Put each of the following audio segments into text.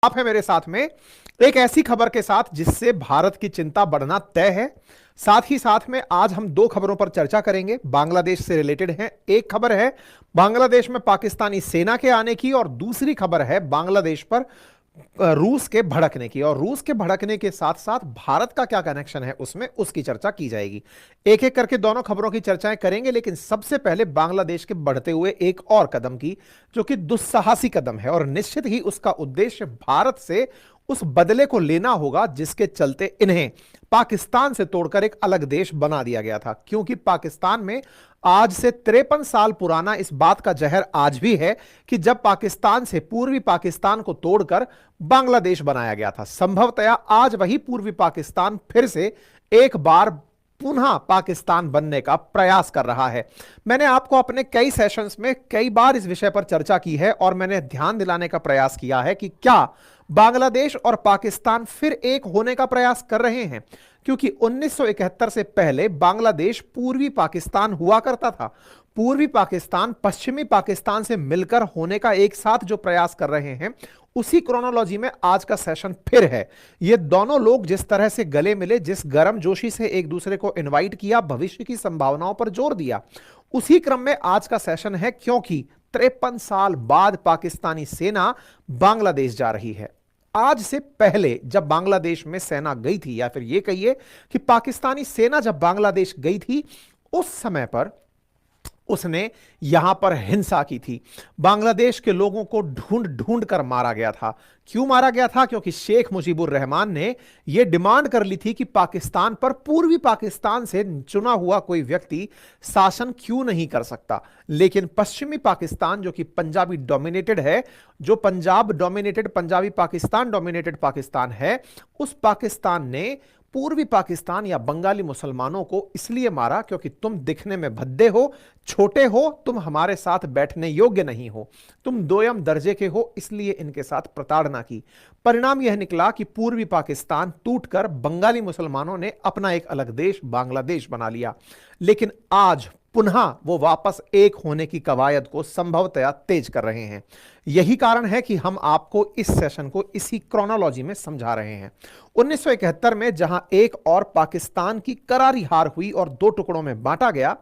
आप है मेरे साथ में एक ऐसी खबर के साथ जिससे भारत की चिंता बढ़ना तय है। साथ ही साथ में आज हम दो खबरों पर चर्चा करेंगे, बांग्लादेश से रिलेटेड हैं। एक खबर है बांग्लादेश में पाकिस्तानी सेना के आने की और दूसरी खबर है बांग्लादेश पर रूस के भड़कने की। और रूस के भड़कने के साथ साथ भारत का क्या कनेक्शन है उसमें उसकी चर्चा की जाएगी। एक एक करके दोनों खबरों की चर्चाएं करेंगे, लेकिन सबसे पहले बांग्लादेश के बढ़ते हुए एक और कदम की, जो कि दुस्साहसी कदम है और निश्चित ही उसका उद्देश्य भारत से उस बदले को लेना होगा जिसके चलते इन्हें पाकिस्तान से तोड़कर एक अलग देश बना दिया गया था। क्योंकि पाकिस्तान में आज से 53 साल पुराना इस बात का जहर आज भी है कि जब पाकिस्तान से पूर्वी पाकिस्तान को तोड़कर बांग्लादेश बनाया गया था। संभवतया आज वही पूर्वी पाकिस्तान फिर से एक बार पुनः पाकिस्तान बनने का प्रयास कर रहा है। मैंने आपको अपने कई सेशंस में कई बार इस विषय पर चर्चा की है और मैंने ध्यान दिलाने का प्रयास किया है कि क्या बांग्लादेश और पाकिस्तान फिर एक होने का प्रयास कर रहे हैं। क्योंकि 1971 से पहले बांग्लादेश पूर्वी पाकिस्तान हुआ करता था। पूर्वी पाकिस्तान पश्चिमी पाकिस्तान से मिलकर होने का एक साथ जो प्रयास कर रहे हैं, उसी क्रोनोलॉजी में आज का सेशन फिर है। ये दोनों लोग जिस तरह से गले मिले, जिस गर्मजोशी से एक दूसरे को इनवाइट किया, भविष्य की संभावनाओं पर जोर दिया, उसी क्रम में आज का सेशन है। क्योंकि 53 साल बाद पाकिस्तानी सेना बांग्लादेश जा रही है। आज से पहले जब बांग्लादेश में सेना गई थी, या फिर यह कहिए कि पाकिस्तानी सेना जब बांग्लादेश गई थी, उस समय पर उसने यहां पर हिंसा की थी। बांग्लादेश के लोगों को ढूंढ ढूंढ कर मारा गया था। क्यों मारा गया था? क्योंकि शेख मुजीबुर रहमान ने यह डिमांड कर ली थी कि पाकिस्तान पर पूर्वी पाकिस्तान से चुना हुआ कोई व्यक्ति शासन क्यों नहीं कर सकता। लेकिन पश्चिमी पाकिस्तान, जो कि पंजाबी डोमिनेटेड है, जो पंजाब डोमिनेटेड, पंजाबी पाकिस्तान डोमिनेटेड पाकिस्तान है, उस पाकिस्तान ने पूर्वी पाकिस्तान या बंगाली मुसलमानों को इसलिए मारा क्योंकि तुम दिखने में भद्दे हो, छोटे हो, तुम हमारे साथ बैठने योग्य नहीं हो, तुम दोयम दर्जे के हो, इसलिए इनके साथ प्रताड़ना की। परिणाम यह निकला कि पूर्वी पाकिस्तान टूटकर बंगाली मुसलमानों ने अपना एक अलग देश बांग्लादेश बना लिया। लेकिन आज पुनः वो वापस एक होने की कवायद को संभवतया तेज कर रहे हैं। यही कारण है कि हम आपको इस सेशन को इसी क्रोनोलॉजी में समझा रहे हैं। 1971 में जहां एक और पाकिस्तान की करारी हार हुई और दो टुकड़ों में बांटा गया,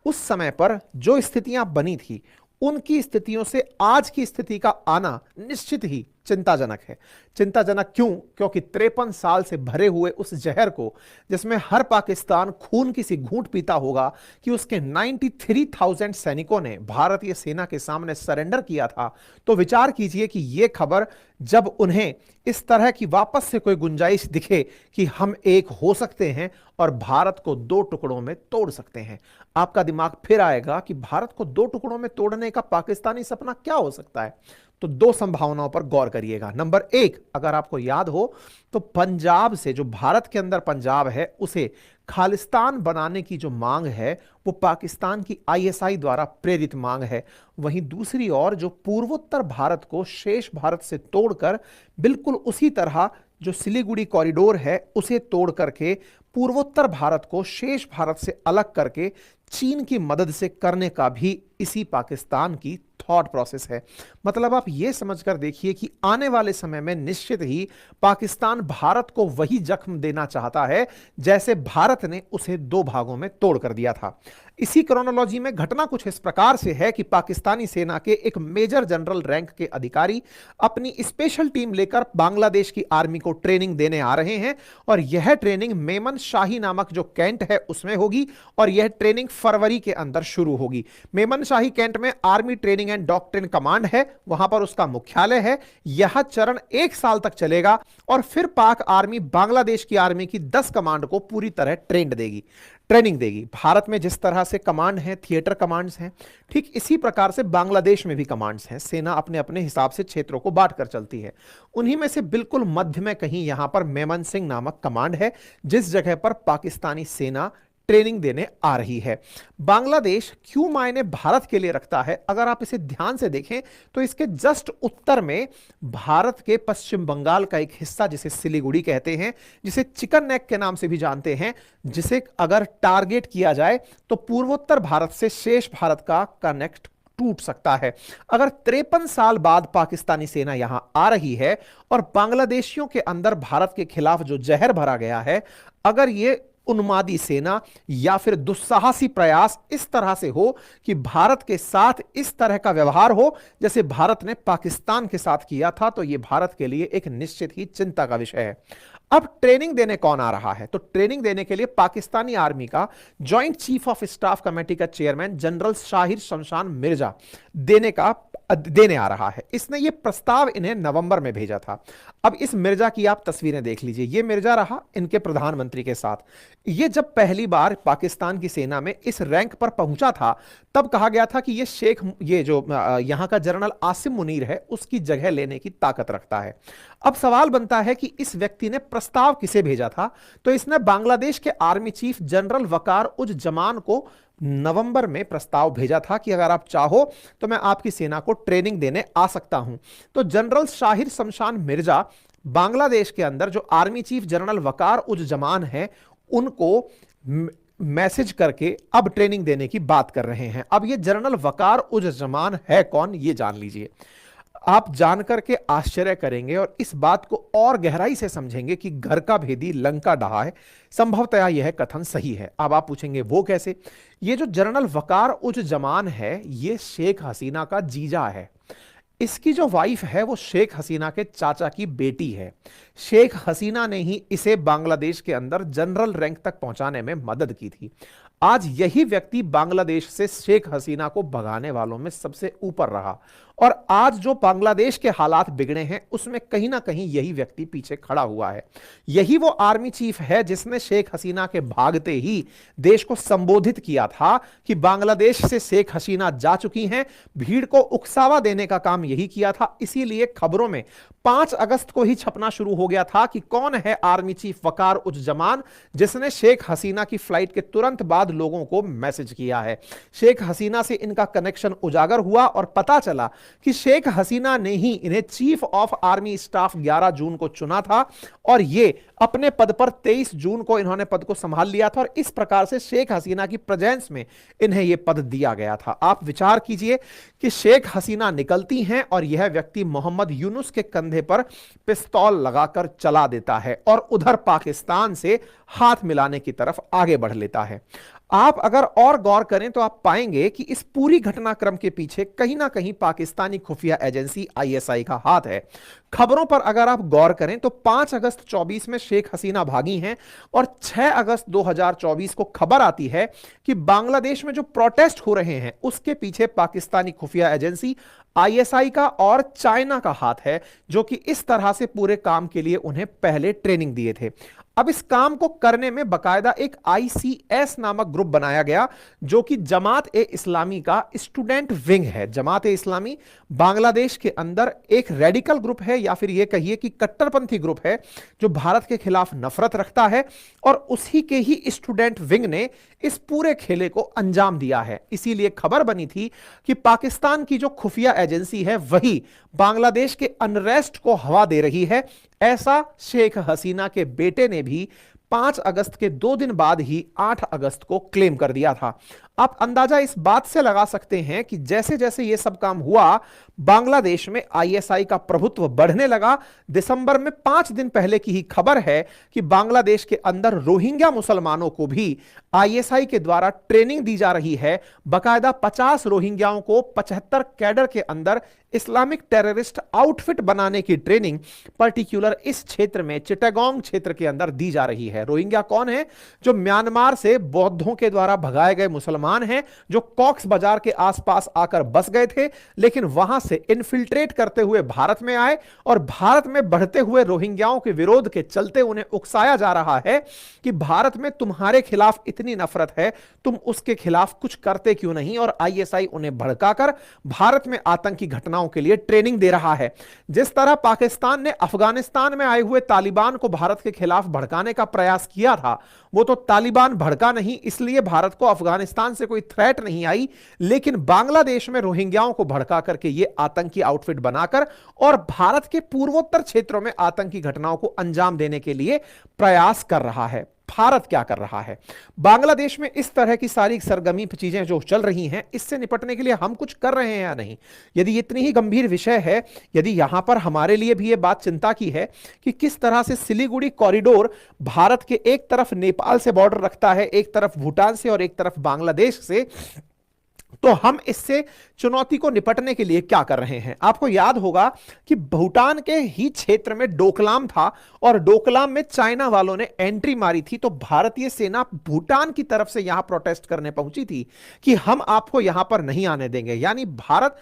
उस समय पर जो स्थितियां बनी थी, उनकी स्थितियों से आज की स्थिति का आना निश्चित ही चिंताजनक है। चिंताजनक क्यों? क्योंकि 53 साल से भरे हुए उस जहर को, जिसमें हर पाकिस्तान खून की सी घूंट पीता होगा कि उसके 93,000 सैनिकों ने भारतीय सेना के सामने सरेंडर किया था, तो विचार कीजिए कि यह खबर जब उन्हें इस तरह की वापस से कोई गुंजाइश दिखे कि हम एक हो सकते हैं और भारत को दो टुकड़ों में तोड़ सकते हैं, आपका दिमाग फिर आएगा कि भारत को दो टुकड़ों में तोड़ने का पाकिस्तानी सपना क्या हो सकता है। तो दो संभावनाओं पर गौर करिएगा। नंबर एक, अगर आपको याद हो तो पंजाब से, जो भारत के अंदर पंजाब है, उसे खालिस्तान बनाने की जो मांग है वो पाकिस्तान की आईएसआई द्वारा प्रेरित मांग है। वहीं दूसरी ओर जो पूर्वोत्तर भारत को शेष भारत से तोड़कर बिल्कुल उसी तरह जो सिलीगुड़ी कॉरिडोर है उसे तोड़ करके पूर्वोत्तर भारत को शेष भारत से अलग करके चीन की मदद से करने का भी इसी पाकिस्तान की थॉट प्रोसेस है। मतलब आप यह समझकर देखिए कि आने वाले समय में निश्चित ही पाकिस्तान भारत को वही जख्म देना चाहता है जैसे भारत ने उसे दो भागों में तोड़ कर दिया था। इसी क्रोनोलॉजी में घटना कुछ इस प्रकार से है कि पाकिस्तानी सेना के एक मेजर जनरल रैंक के अधिकारी अपनी स्पेशल टीम लेकर बांग्लादेश की आर्मी को ट्रेनिंग देने आ रहे हैं और यह ट्रेनिंग मेमन शाही नामक जो कैंट है उसमें होगी और यह ट्रेनिंग फरवरी के अंदर शुरू होगी। मेमन शाही कैंट में army training and doctrine command है, वहां पर उसका मुख्यालय है। यह चरण 1 साल तक चलेगा और फिर पाक आर्मी बांग्लादेश की आर्मी की 10 कमांड को पूरी तरह ट्रेनिंग देगी। भारत में जिस तरह से कमांड है, थिएटर कमांड्स हैं, ठीक इसी प्रकार से बांग्लादेश में भी कमांड्स हैं। सेना अपने अपने हिसाब से क्षेत्रों को बांटकर चलती है। उन्हीं में से बिल्कुल मध्य में कहीं यहां पर मेमन सिंह नामक कमांड है, जिस जगह पर पाकिस्तानी सेना ट्रेनिंग देने आ रही है। बांग्लादेश क्यों मायने भारत के लिए रखता है? अगर आप इसे ध्यान से देखें तो इसके जस्ट उत्तर में भारत के पश्चिम बंगाल का एक हिस्सा, जिसे सिलीगुड़ी कहते हैं, जिसे चिकन नेक के नाम से भी जानते हैं, जिसे अगर टारगेट किया जाए तो पूर्वोत्तर भारत से शेष भारत का कनेक्ट टूट सकता है। अगर 53 साल बाद पाकिस्तानी सेना यहां आ रही है और बांग्लादेशियों के अंदर भारत के खिलाफ जो जहर भरा गया है, अगर ये उन्मादी सेना या फिर दुस्साहसी प्रयास इस तरह से हो कि भारत के साथ इस तरह का व्यवहार हो जैसे भारत ने पाकिस्तान के साथ किया था, तो यह भारत के लिए एक निश्चित ही चिंता का विषय है। अब ट्रेनिंग देने कौन आ रहा है? तो ट्रेनिंग देने के लिए पाकिस्तानी आर्मी का joint chief of staff committee का चेयरमैन जनरल शाहिर शमशान मिर्जा देने आ रहा है। इसने ये प्रस्ताव इन्हें नवंबर में भेजा था। अब इस मिर्जा की आप तस्वीरें देख लीजिए। ये मिर्जा रहा इनके प्रधानमंत्री के साथ। ये जब पहली बार पाकिस्तान की सेना में इस रैंक पर पहुंचा था, तब कहा गया था कि ये जो यहां का जनरल आसिम मुनीर है, उसकी जगह लेने की ताकत रखता है। अब सवाल बनता है कि इस व्यक्ति ने प्रस्ताव किसे भेजा था? तो इसने बांग्लादेश के आर्मी चीफ जनरल वकार उज जमान को नवंबर में प्रस्ताव भेजा था कि अगर आप चाहो तो मैं आपकी सेना को ट्रेनिंग देने आ सकता हूं। तो जनरल शाहिर शमशान मिर्जा बांग्लादेश के अंदर जो आर्मी चीफ जनरल वकार उज जमान है, उनको मैसेज करके अब ट्रेनिंग देने की बात कर रहे हैं। अब ये जनरल वकार उज जमान है कौन, ये जान लीजिए। आप जानकर के आश्चर्य करेंगे और इस बात को और गहराई से समझेंगे कि घर का भेदी लंका ढहा है। संभवतया यह कथन सही है। अब आप पूछेंगे वो कैसे? ये जो जनरल वकार उज जमान है, ये शेख हसीना का जीजा है। इसकी जो वाइफ है वो शेख हसीना के चाचा की बेटी है। शेख हसीना ने ही इसे बांग्लादेश के अंदर जनरल रैंक तक पहुंचाने में मदद की थी। आज यही व्यक्ति बांग्लादेश से शेख हसीना को भगाने वालों में सबसे ऊपर रहा और आज जो बांग्लादेश के हालात बिगड़े हैं उसमें कहीं ना कहीं यही व्यक्ति पीछे खड़ा हुआ है। यही वो आर्मी चीफ है जिसने शेख हसीना के भागते ही देश को संबोधित किया था कि बांग्लादेश से शेख हसीना जा चुकी हैं। भीड़ को उकसावा देने का काम यही किया था। इसीलिए खबरों में 5 अगस्त को ही छपना शुरू हो गया था कि कौन है आर्मी चीफ वकार उज जमान जिसने शेख हसीना की फ्लाइट के तुरंत बाद लोगों को मैसेज किया है। शेख हसीना से इनका कनेक्शन उजागर हुआ और पता चला कि शेख हसीना ने ही इन्हें चीफ ऑफ आर्मी स्टाफ 11 जून को चुना था और ये अपने पद पर 23 जून को इन्होंने पद को संभाल लिया था और इस प्रकार से शेख हसीना की प्रेजेंस में इन्हें यह पद दिया गया था। आप विचार कीजिए कि शेख हसीना निकलती हैं और यह व्यक्ति मोहम्मद यूनुस के कंधे पर पिस्तौल लगाकर चला देता है और उधर पाकिस्तान से हाथ मिलाने की तरफ आगे बढ़ लेता है। आप अगर और गौर करें तो आप पाएंगे कि इस पूरी घटनाक्रम के पीछे कहीं ना कहीं पाकिस्तानी खुफिया एजेंसी आईएसआई का हाथ है। खबरों पर अगर आप गौर करें तो 5 अगस्त 24 में शेख हसीना भागी हैं और 6 अगस्त 2024 को खबर आती है कि बांग्लादेश में जो प्रोटेस्ट हो रहे हैं उसके पीछे पाकिस्तानी खुफिया एजेंसी आईएसआई का और चाइना का हाथ है, जो कि इस तरह से पूरे काम के लिए उन्हें पहले ट्रेनिंग दिए थे। अब इस काम को करने में बकायदा एक आईसीएस नामक ग्रुप बनाया गया जो कि जमात ए इस्लामी का स्टूडेंट विंग है। जमात ए इस्लामी बांग्लादेश के अंदर एक रेडिकल ग्रुप है या फिर यह कहिए कि कट्टरपंथी ग्रुप है जो भारत के खिलाफ नफरत रखता है और उसी के ही स्टूडेंट विंग ने इस पूरे खेले को अंजाम दिया है। इसीलिए खबर बनी थी कि पाकिस्तान की जो खुफिया एजेंसी है वही बांग्लादेश के अनरेस्ट को हवा दे रही है। ऐसा शेख हसीना के बेटे ने भी 5 अगस्त के 2 दिन बाद ही 8 अगस्त को क्लेम कर दिया था। आप अंदाजा इस बात से लगा सकते हैं कि जैसे जैसे यह सब काम हुआ, बांग्लादेश में आईएसआई का प्रभुत्व बढ़ने लगा। दिसंबर में 5 दिन पहले की ही खबर है कि बांग्लादेश के अंदर रोहिंग्या मुसलमानों को भी आईएसआई के द्वारा ट्रेनिंग दी जा रही है। बकायदा 50 रोहिंग्याओं को 75 कैडर के अंदर इस्लामिक टेररिस्ट आउटफिट बनाने की ट्रेनिंग पर्टिकुलर इस क्षेत्र में चिटागोंग क्षेत्र के अंदर दी जा रही है। रोहिंग्या कौन है? जो म्यांमार से बौद्धों के द्वारा भगाए गए मुसलमान हैं, जो कॉक्स बाजार के आसपास आकर बस गए थे, लेकिन वहां से इन्फिल्ट्रेट करते हुए भारत में आए और भारत में बढ़ते हुए रोहिंग्याओं के विरोध के चलते उन्हें उकसाया जा रहा है कि भारत में तुम्हारे खिलाफ इतनी नफरत है, तुम उसके खिलाफ कुछ करते क्यों नहीं। और आईएसआई उन्हें भड़काकर भारत में आतंकी घटनाओं के लिए ट्रेनिंग दे रहा है। जिस तरह पाकिस्तान ने अफगानिस्तान में आए हुए तालिबान को भारत के खिलाफ भड़काने का प्रयास किया था, वो तो तालिबान भड़का नहीं, इसलिए भारत को अफगानिस्तान से कोई थ्रेट नहीं आई, लेकिन बांग्लादेश में रोहिंग्याओं को भड़का करके ये आतंकी आउटफिट बनाकर और भारत के पूर्वोत्तर क्षेत्रों में आतंकी घटनाओं को अंजाम देने के लिए प्रयास कर रहा है। भारत क्या कर रहा है, बांग्लादेश में इस तरह की सारी सरगर्मी चीजें जो चल रही हैं, इससे निपटने के लिए हम कुछ कर रहे हैं या नहीं। यदि इतनी ही गंभीर विषय है, यदि यहां पर हमारे लिए भी यह बात चिंता की है कि किस तरह से सिलीगुड़ी कॉरिडोर भारत के एक तरफ नेपाल से बॉर्डर रखता है, एक तरफ भूटान से और एक तरफ बांग्लादेश से, तो हम इससे चुनौती को निपटने के लिए क्या कर रहे हैं। आपको याद होगा कि भूटान के ही क्षेत्र में डोकलाम था और डोकलाम में चाइना वालों ने एंट्री मारी थी, तो भारतीय सेना भूटान की तरफ से यहां प्रोटेस्ट करने पहुंची थी कि हम आपको यहां पर नहीं आने देंगे। यानी भारत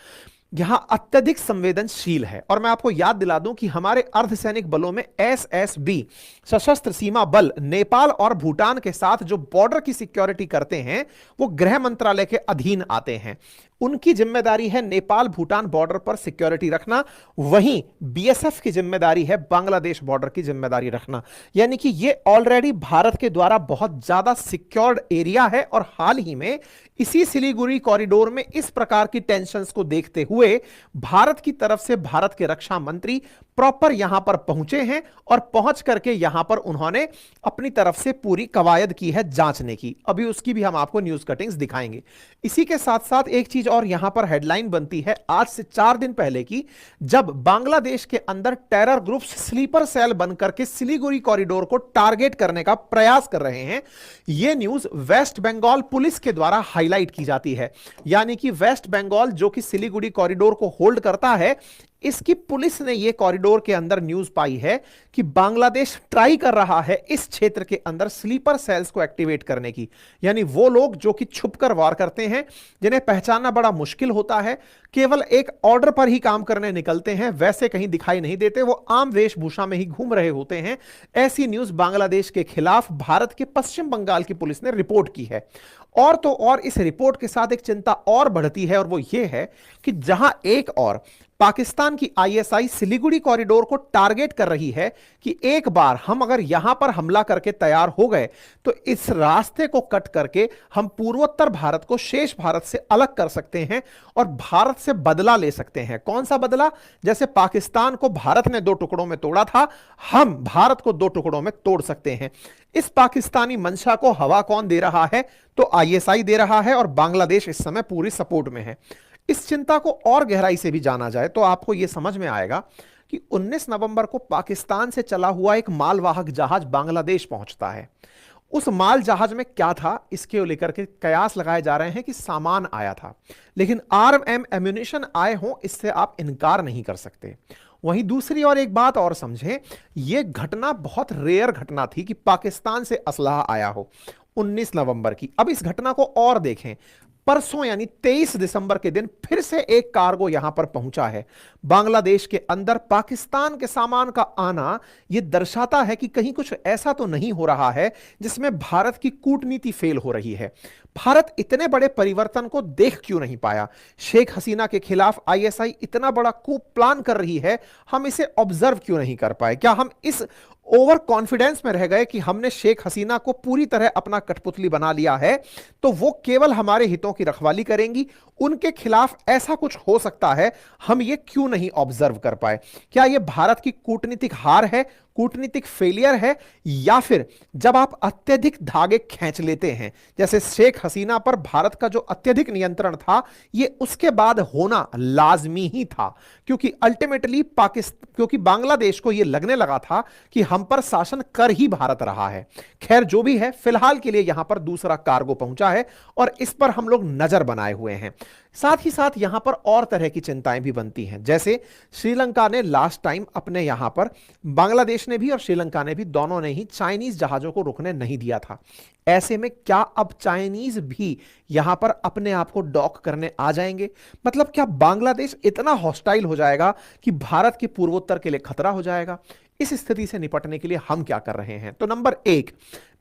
यहां अत्यधिक संवेदनशील है। और मैं आपको याद दिला दूं कि हमारे अर्धसैनिक बलों में एसएसबी सशस्त्र सीमा बल नेपाल और भूटान के साथ जो बॉर्डर की सिक्योरिटी करते हैं वो गृह मंत्रालय के अधीन आते हैं। उनकी जिम्मेदारी है नेपाल भूटान बॉर्डर पर सिक्योरिटी रखना, वहीं बीएसएफ की जिम्मेदारी है बांग्लादेश बॉर्डर की जिम्मेदारी रखना। यानी कि ये ऑलरेडी भारत के द्वारा बहुत ज्यादा सिक्योर्ड एरिया है। और हाल ही में इसी सिलीगुड़ी कॉरिडोर में इस प्रकार की टेंशंस को देखते हुए भारत की तरफ से भारत के रक्षा मंत्री प्रॉपर यहां पर पहुंचे हैं और पहुंच करके यहां पर उन्होंने अपनी तरफ से पूरी कवायद की है जांचने की। अभी उसकी भी हम आपको न्यूज कटिंग्स दिखाएंगे। इसी के साथ साथ एक चीज और यहां पर हेडलाइन बनती है आज से 4 दिन पहले की, जब बांग्लादेश के अंदर टेरर ग्रुप्स स्लीपर सेल बनकर के सिलीगुड़ी कॉरिडोर को टारगेट करने का प्रयास कर रहे हैं। यह न्यूज वेस्ट बंगाल पुलिस के द्वारा हाईलाइट की जाती है। यानी कि वेस्ट बंगाल जो कि सिलीगुड़ी कॉरिडोर को होल्ड करता है, इसकी पुलिस ने यह कॉरिडोर के अंदर न्यूज पाई है कि बांग्लादेश ट्राई कर रहा है इस क्षेत्र के अंदर स्लीपर सेल्स को एक्टिवेट करने की। यानी वो लोग जो कि छुपकर वार करते हैं, जिन्हें पहचानना बड़ा मुश्किल होता है, केवल एक ऑर्डर पर ही काम करने निकलते हैं, वैसे कहीं दिखाई नहीं देते, वो आम वेशभूषा में ही घूम रहे होते हैं। ऐसी न्यूज बांग्लादेश के खिलाफ भारत के पश्चिम बंगाल की पुलिस ने रिपोर्ट की है। और तो और इस रिपोर्ट के साथ एक चिंता और बढ़ती है, और वो ये है कि जहां एक और पाकिस्तान की आईएसआई सिलीगुड़ी कॉरिडोर को टारगेट कर रही है कि एक बार हम अगर यहां पर हमला करके तैयार हो गए तो इस रास्ते को कट करके हम पूर्वोत्तर भारत को शेष भारत से अलग कर सकते हैं और भारत से बदला ले सकते हैं। कौन सा बदला? जैसे पाकिस्तान को भारत ने 2 टुकड़ों में तोड़ा था, हम भारत को 2 टुकड़ों में तोड़ सकते हैं। इस पाकिस्तानी मंशा को हवा कौन दे रहा है? तो आईएसआई दे रहा है, और बांग्लादेश इस समय पूरी सपोर्ट में है। इस चिंता को और गहराई से भी जाना जाए तो आपको यह समझ में आएगा कि 19 नवंबर को पाकिस्तान से चला हुआ एक मालवाहक जहाज बांग्लादेश पहुंचता है। उस माल जहाज में क्या था, इसके लेकर के कयास लगाए जा रहे हैं कि सामान आया था, लेकिन आर्म एम्यूनिशन आए हों, इससे आप इनकार नहीं कर सकते। वहीं दूसरी और एक बात और समझें, यह घटना बहुत रेयर घटना थी कि पाकिस्तान से असलहा आया हो 19 नवंबर की। अब इस घटना को और देखें, परसों यानी 23 दिसंबर के दिन फिर से एक कार्गो यहां पर पहुंचा है बांग्लादेश के अंदर। पाकिस्तान के सामान का आना यह दर्शाता है कि कहीं कुछ ऐसा तो नहीं हो रहा है जिसमें भारत की कूटनीति फेल हो रही है। भारत इतने बड़े परिवर्तन को देख क्यों नहीं पाया? शेख हसीना के खिलाफ आईएसआई इतना बड़ा कूप प्लान कर रही है, हम इसे ऑब्जर्व क्यों नहीं कर पाए? क्या हम इस ओवर कॉन्फिडेंस में रह गए कि हमने शेख हसीना को पूरी तरह अपना कठपुतली बना लिया है तो वो केवल हमारे हितों की रखवाली करेंगी, उनके खिलाफ ऐसा कुछ हो सकता है, हम ये क्यों नहीं ऑब्जर्व कर पाए? क्या यह भारत की कूटनीतिक हार है, कूटनीतिक फेलियर है, या फिर जब आप अत्यधिक धागे खींच लेते हैं, जैसे शेख हसीना पर भारत का जो अत्यधिक नियंत्रण था यह उसके बाद होना लाजमी ही था, क्योंकि अल्टीमेटली क्योंकि बांग्लादेश को यह लगने लगा था कि हम पर शासन कर ही भारत रहा है। खैर जो भी है, फिलहाल के लिए यहां पर दूसरा कार्गो पहुंचा है और इस पर हम लोग नजर बनाए हुए हैं। साथ ही साथ यहां पर और तरह की चिंताएं भी बनती हैं, जैसे श्रीलंका ने लास्ट टाइम अपने यहां पर, बांग्लादेश ने भी और श्रीलंका ने भी, दोनों ने ही चाइनीज जहाजों को रुकने नहीं दिया था। ऐसे में क्या अब चाइनीज भी यहां पर अपने आप को डॉक करने आ जाएंगे? मतलब क्या बांग्लादेश इतना हॉस्टाइल हो जाएगा कि भारत के पूर्वोत्तर के लिए खतरा हो जाएगा? इस स्थिति से निपटने के लिए हम क्या कर रहे हैं? तो नंबर 1,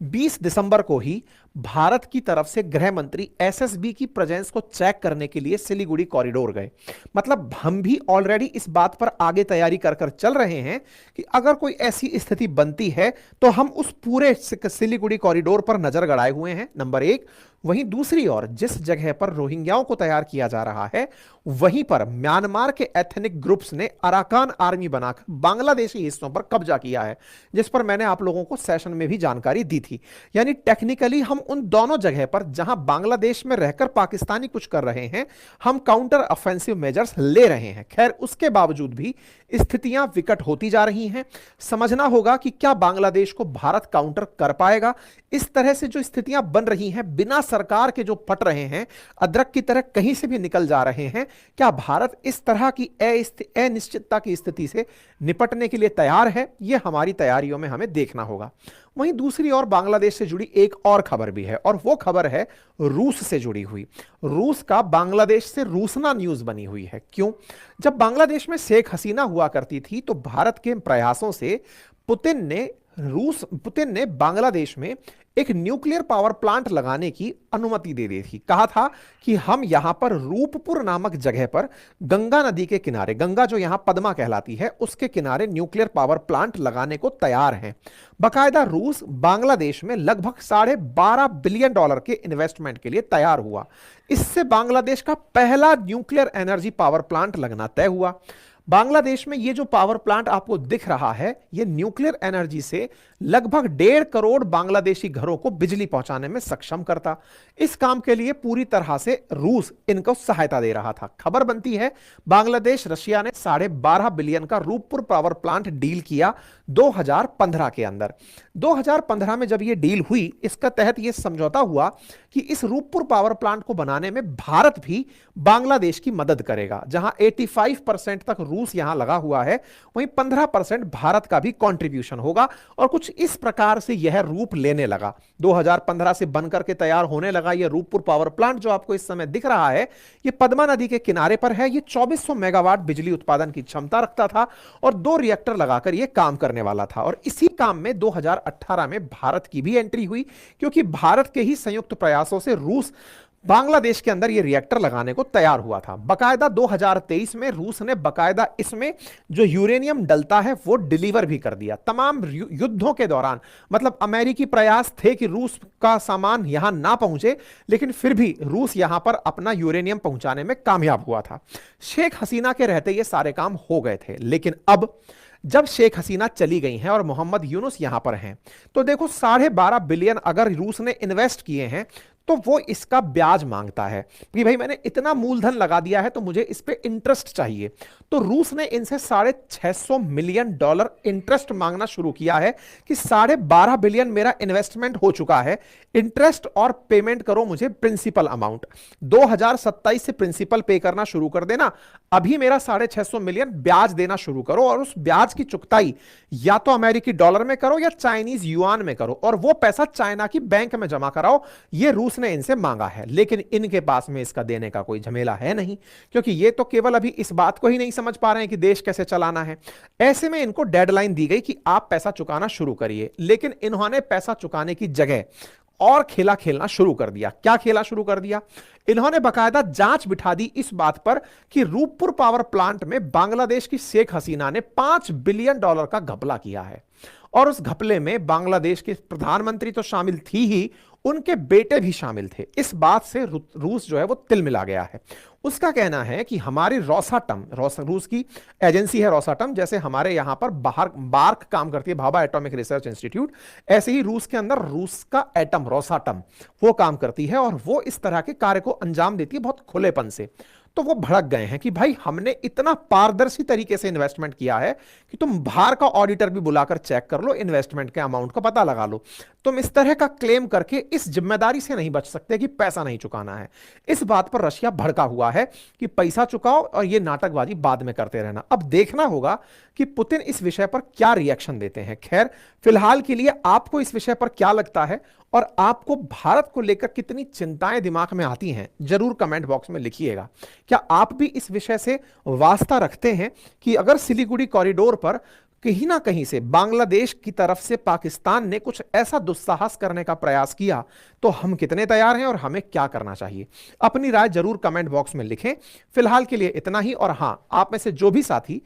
20 दिसंबर को ही भारत की तरफ से गृह मंत्री एसएसबी की प्रेजेंस को चेक करने के लिए सिलीगुड़ी कॉरिडोर गए। मतलब हम भी ऑलरेडी इस बात पर आगे तैयारी कर कर चल रहे हैं कि अगर कोई ऐसी स्थिति बनती है तो हम उस पूरे सिलीगुड़ी कॉरिडोर पर नजर गड़ाए हुए हैं, नंबर 1। वहीं दूसरी ओर जिस जगह पर रोहिंग्याओं को तैयार किया जा रहा है, वहीं पर म्यांमार के एथनिक ग्रुप्स ने अराकान आर्मी बनाकर बांग्लादेशी हिस्सों पर कब्जा किया है, जिस पर मैंने आप लोगों को सेशन में भी जानकारी दी थी। यानी टेक्निकली हम उन दोनों जगह पर जहां बांग्लादेश में रहकर पाकिस्तानी कुछ कर रहे हैं, हम काउंटर ऑफेंसिव मेजर्स ले रहे हैं। खैर, उसके बावजूद भी स्थितियां विकट होती जा रही हैं। समझना होगा कि क्या बांग्लादेश को भारत काउंटर कर पाएगा। इस तरह से जो स्थितियां बन रही हैं, बिना सरकार के जो फट रहे हैं, अदरक की तरह कहीं से भी निकल जा रहे हैं, क्या भारत इस तरह की अनिश्चितता की स्थिति से निपटने के लिए तैयार है? यह हमारी तैयारियों में हमें देखना होगा। वहीं दूसरी ओर बांग्लादेश से जुड़ी एक और खबर भी है, और वो खबर है रूस से जुड़ी हुई। रूस का बांग्लादेश से रूसना न्यूज बनी हुई है। क्यों? जब बांग्लादेश में शेख हसीना हुआ करती थी, तो भारत के प्रयासों से पुतिन ने बांग्लादेश में एक न्यूक्लियर पावर प्लांट लगाने की अनुमति दे दी थी। कहा था कि हम यहां पर रूपपुर नामक जगह पर गंगा नदी के किनारे, गंगा जो यहां पद्मा कहलाती है, उसके किनारे न्यूक्लियर पावर प्लांट लगाने को तैयार हैं। बाकायदा रूस बांग्लादेश में लगभग $12.5 बिलियन के इन्वेस्टमेंट के लिए तैयार हुआ। इससे बांग्लादेश का पहला न्यूक्लियर एनर्जी पावर प्लांट लगना तय हुआ। बांग्लादेश में ये जो पावर प्लांट आपको दिख रहा है, ये न्यूक्लियर एनर्जी से लगभग 1.5 करोड़ बांग्लादेशी घरों को बिजली पहुंचाने में सक्षम करता। इस काम के लिए पूरी तरह से रूस इनको सहायता दे रहा था। खबर बनती है बांग्लादेश रशिया ने $12.5 बिलियन का रूपपुर पावर प्लांट डील किया 2015 के अंदर। 2015 में जब यह डील हुई, इसका तहत यह समझौता हुआ कि इस रूपपुर पावर प्लांट को बनाने में भारत भी बांग्लादेश की मदद करेगा। जहां 85% तक रूस यहां लगा हुआ है, वहीं 15% भारत का भी कंट्रीब्यूशन होगा। और कुछ इस प्रकार से यह रूप लेने लगा। 2015 से बनकर के तैयार होने लगा यह रूपपुर पावर प्लांट जो आपको इस समय दिख रहा है। यह पद्मा नदी के किनारे पर है। यह 2400 मेगावाट बिजली उत्पादन की क्षमता रखता था और 2 रिएक्टर लगाकर यह काम करने वाला था। और इसी काम में 2018 में भारत की भी एंट्री हुई, क्योंकि भारत के ही संयुक्त प्रयासों से रूस बांग्लादेश के अंदर यह रिएक्टर लगाने को तैयार हुआ था। बकायदा 2023 में रूस ने बकायदा इसमें जो यूरेनियम डलता है वो डिलीवर भी कर दिया। तमाम युद्धों के दौरान, मतलब अमेरिकी प्रयास थे कि रूस का सामान यहां ना पहुंचे, लेकिन फिर भी रूस यहां पर अपना यूरेनियम पहुंचाने में कामयाब हुआ था। शेख हसीना के रहते ये सारे काम हो गए थे। लेकिन अब जब शेख हसीना चली गई हैं और मोहम्मद यूनुस यहां पर हैं, तो देखो $12.5 बिलियन अगर रूस ने इन्वेस्ट किए हैं, तो वो इसका ब्याज मांगता है कि भाई मैंने इतना मूलधन लगा दिया है तो मुझे इस पे इंटरेस्ट चाहिए। तो रूस ने इनसे $650 मिलियन इंटरेस्ट मांगना शुरू किया है कि $12.5 बिलियन मेरा इन्वेस्टमेंट हो चुका है, इंटरेस्ट और पेमेंट करो मुझे प्रिंसिपल अमाउंट। 2027 से प्रिंसिपल पे करना शुरू कर देना, अभी मेरा $650 मिलियन ब्याज देना शुरू करो, और उस ब्याज की चुकताई या तो अमेरिकी डॉलर में करो या चाइनीज युआन में करो, और वो पैसा चाइना की बैंक में जमा कराओ। ये रूस ने इनसे मांगा है, लेकिन इनके पास में इसका देने का कोई झमेला है नहीं, क्योंकि ये तो केवल अभी इस बात को ही नहीं समझ पा रहे हैं कि देश कैसे चलाना है। ऐसे में इनको डेडलाइन दी गई कि आप पैसा चुकाना शुरू करिए, लेकिन इन्होंने पैसा चुकाने की जगह और खेला खेलना शुरू कर दिया। क्या खेला शुरू कर दिया? इन्होंने बकायदा जांच बिठा दी इस बात पर कि रूपपुर पावर प्लांट में बांग्लादेश की शेख हसीना ने $5 बिलियन का घपला किया है, और उस घपले में बांग्लादेश के प्रधानमंत्री तो शामिल थी ही, उनके बेटे भी शामिल थे। इस बात से रूस जो है वो तिलमिला गया है। उसका कहना है कि हमारी रूस की एजेंसी है रोसाटम, जैसे हमारे यहां पर बाहर बार्क काम करती है, भाभा एटॉमिक रिसर्च इंस्टीट्यूट, ऐसे ही रूस के अंदर रूस का एटम रोसाटम वो काम करती है, और वो इस तरह के कार्य को अंजाम देती है बहुत खुलेपन से। तो वो भड़क गए हैं कि भाई हमने इतना पारदर्शी तरीके से इन्वेस्टमेंट किया है कि तुम बाहर का ऑडिटर भी बुलाकर चेक कर लो, इन्वेस्टमेंट के अमाउंट का पता लगा लो। तुम इस तरह का क्लेम करके इस जिम्मेदारी से नहीं बच सकते कि पैसा नहीं चुकाना है। इस बात पर रशिया भड़का हुआ है कि पैसा चुकाओ और ये नाटकबाजी बाद में करते रहना। अब देखना होगा कि पुतिन इस विषय पर क्या रिएक्शन देते हैं। खैर, फिलहाल के लिए आपको इस विषय पर क्या लगता है और आपको भारत को लेकर कितनी चिंताएं दिमाग में आती हैं, जरूर कमेंट बॉक्स में लिखिएगा। क्या आप भी इस विषय से वास्ता रखते हैं कि अगर सिलीगुड़ी कॉरिडोर पर कहीं ना कहीं से बांग्लादेश की तरफ से पाकिस्तान ने कुछ ऐसा दुस्साहस करने का प्रयास किया, तो हम कितने तैयार हैं और हमें क्या करना चाहिए? अपनी राय जरूर कमेंट बॉक्स में लिखें। फिलहाल के लिए इतना ही। और हां, आप में से जो भी साथी